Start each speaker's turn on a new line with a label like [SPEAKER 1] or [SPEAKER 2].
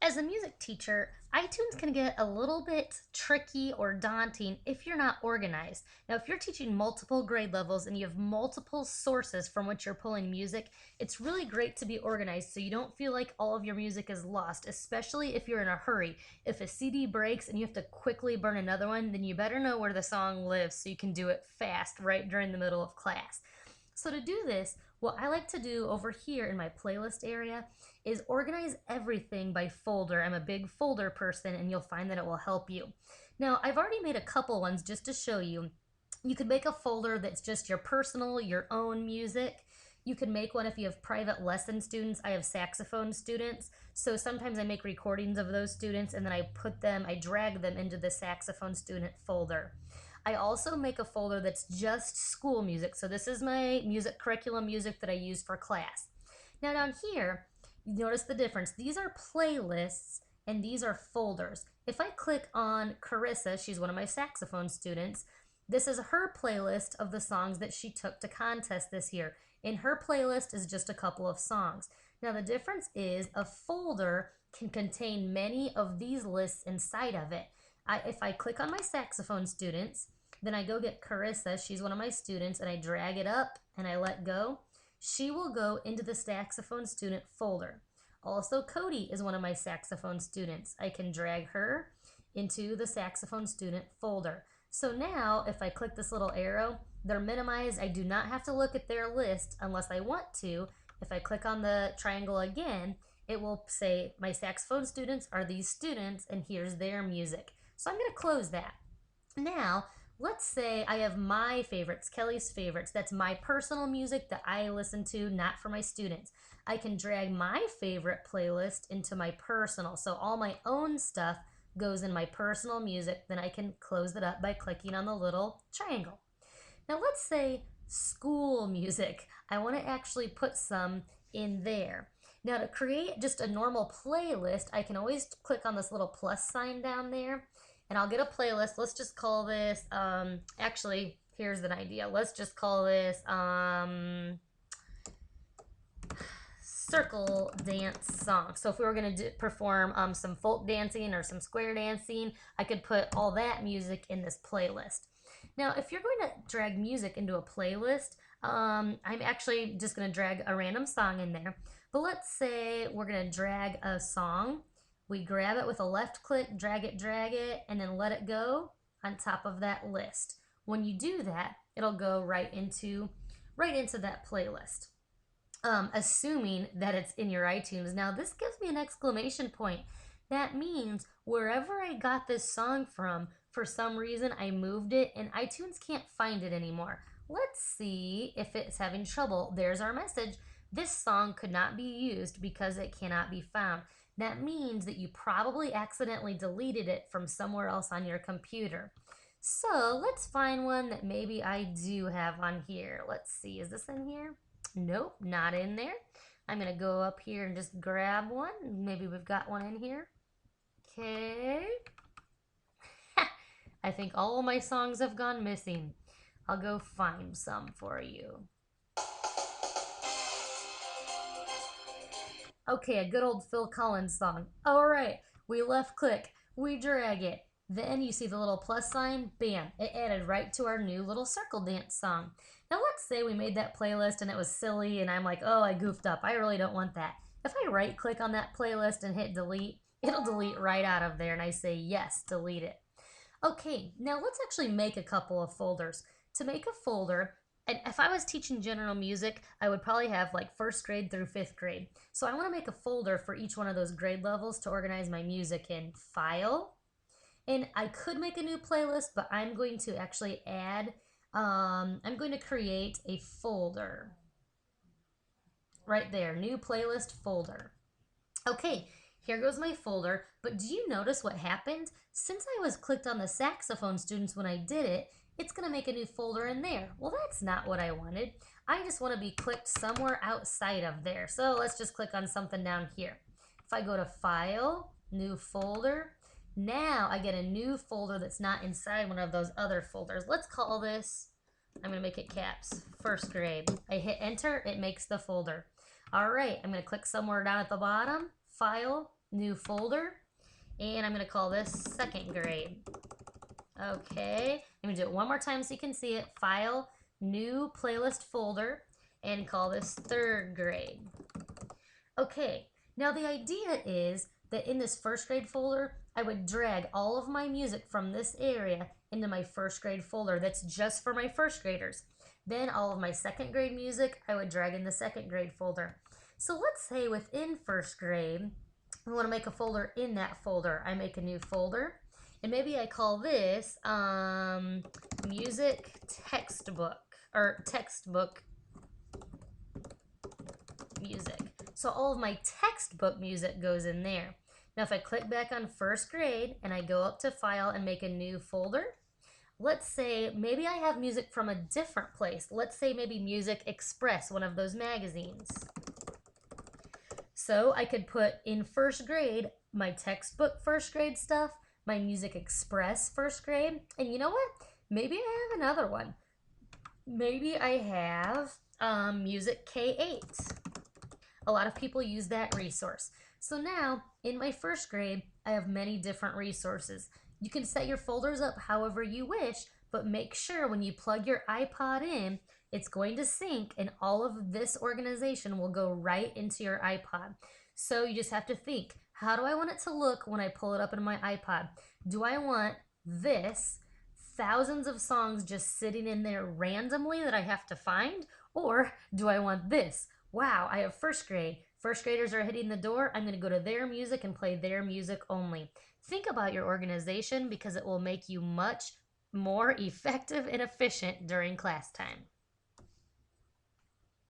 [SPEAKER 1] As a music teacher, iTunes can get a little bit tricky or daunting if you're not organized. Now, if you're teaching multiple grade levels and you have multiple sources from which you're pulling music, it's really great to be organized so you don't feel like all of your music is lost, especially if you're in a hurry. If a CD breaks and you have to quickly burn another one, then you better know where the song lives so you can do it fast right during the middle of class. So to do this, what I like to do over here in my playlist area is organize everything by folder. I'm a big folder person and you'll find that it will help you. Now, I've already made a couple ones just to show you. You could make a folder that's just your personal, your own music. You could make one if you have private lesson students. I have saxophone students, so sometimes I make recordings of those students and then I drag them into the saxophone student folder. I also make a folder that's just school music. So this is my music curriculum music that I use for class. Now down here, you notice the difference. These are playlists and these are folders. If I click on Carissa, she's one of my saxophone students, this is her playlist of the songs that she took to contest this year. In her playlist is just a couple of songs. Now the difference is a folder can contain many of these lists inside of it. If I click on my saxophone students, then I go get Carissa, she's one of my students, and I drag it up and I let go, she will go into the saxophone student folder. Also, Cody is one of my saxophone students. I can drag her into the saxophone student folder. So now, if I click this little arrow, they're minimized. I do not have to look at their list unless I want to. If I click on the triangle again, it will say my saxophone students are these students and here's their music. So I'm going to close that. Now, let's say I have my favorites, Kelly's favorites. That's my personal music that I listen to, not for my students. I can drag my favorite playlist into my personal. So all my own stuff goes in my personal music. Then I can close it up by clicking on the little triangle. Now let's say school music. I want to actually put some in there. Now to create just a normal playlist, I can always click on this little plus sign down there and I'll get a playlist. Let's just call this, actually, here's an idea. Let's just call this circle dance song. So if we were going to perform some folk dancing or some square dancing, I could put all that music in this playlist. Now, if you're going to drag music into a playlist, I'm actually just going to drag a random song in there. But let's say we're going to drag a song. We grab it with a left click, drag it, and then let it go on top of that list. When you do that, it'll go right into that playlist. Assuming that it's in your iTunes. Now, this gives me an exclamation point. That means wherever I got this song from, for some reason I moved it and iTunes can't find it anymore. Let's see if it's having trouble. There's our message. This song could not be used because it cannot be found. That means that you probably accidentally deleted it from somewhere else on your computer. So let's find one that maybe I do have on here. Let's see, is this in here? Nope, not in there. I'm gonna go up here and just grab one. Maybe we've got one in here. Okay. I think all of my songs have gone missing. I'll go find some for you. Okay, a good old Phil Collins song. All right, we left click, we drag it. Then you see the little plus sign, bam, it added right to our new little circle dance song. Now let's say we made that playlist and it was silly and I'm like, oh, I goofed up. I really don't want that. If I right click on that playlist and hit delete, it'll delete right out of there and I say, yes, delete it. Okay, now let's actually make a couple of folders. To make a folder, and if I was teaching general music, I would probably have like first grade through fifth grade. So I want to make a folder for each one of those grade levels to organize my music in. File, and I could make a new playlist, but I'm going to actually add, I'm going to create a folder. Right there, new playlist folder. Okay, here goes my folder, but do you notice what happened? Since I was clicked on the saxophone students when I did it, it's gonna make a new folder in there. Well, that's not what I wanted. I just wanna be clicked somewhere outside of there. So let's just click on something down here. If I go to File, New Folder, now I get a new folder that's not inside one of those other folders. Let's call this, I'm gonna make it caps, first grade. I hit enter, it makes the folder. All right, I'm gonna click somewhere down at the bottom, File, new folder, and I'm going to call this second grade. Okay, let me do it one more time so you can see it. File, new playlist folder, and call this third grade. Okay, now the idea is that in this first grade folder, I would drag all of my music from this area into my first grade folder that's just for my first graders. Then all of my second grade music, I would drag in the second grade folder. So let's say within first grade, I want to make a folder in that folder. I make a new folder, and maybe I call this music textbook or textbook music. So all of my textbook music goes in there. Now if I click back on first grade and I go up to file and make a new folder, let's say maybe I have music from a different place. Let's say maybe Music Express, one of those magazines. So I could put in first grade my textbook first grade stuff, my Music Express first grade, and you know what? Maybe I have another one. Maybe I have Music K8. A lot of people use that resource. So now in my first grade, I have many different resources. You can set your folders up however you wish, but make sure when you plug your iPod in, it's going to sync and all of this organization will go right into your iPod. So you just have to think, how do I want it to look when I pull it up in my iPod? Do I want this thousands of songs just sitting in there randomly that I have to find? Or do I want this? Wow, I have first grade. First graders are hitting the door. I'm going to go to their music and play their music only. Think about your organization because it will make you much more effective and efficient during class time.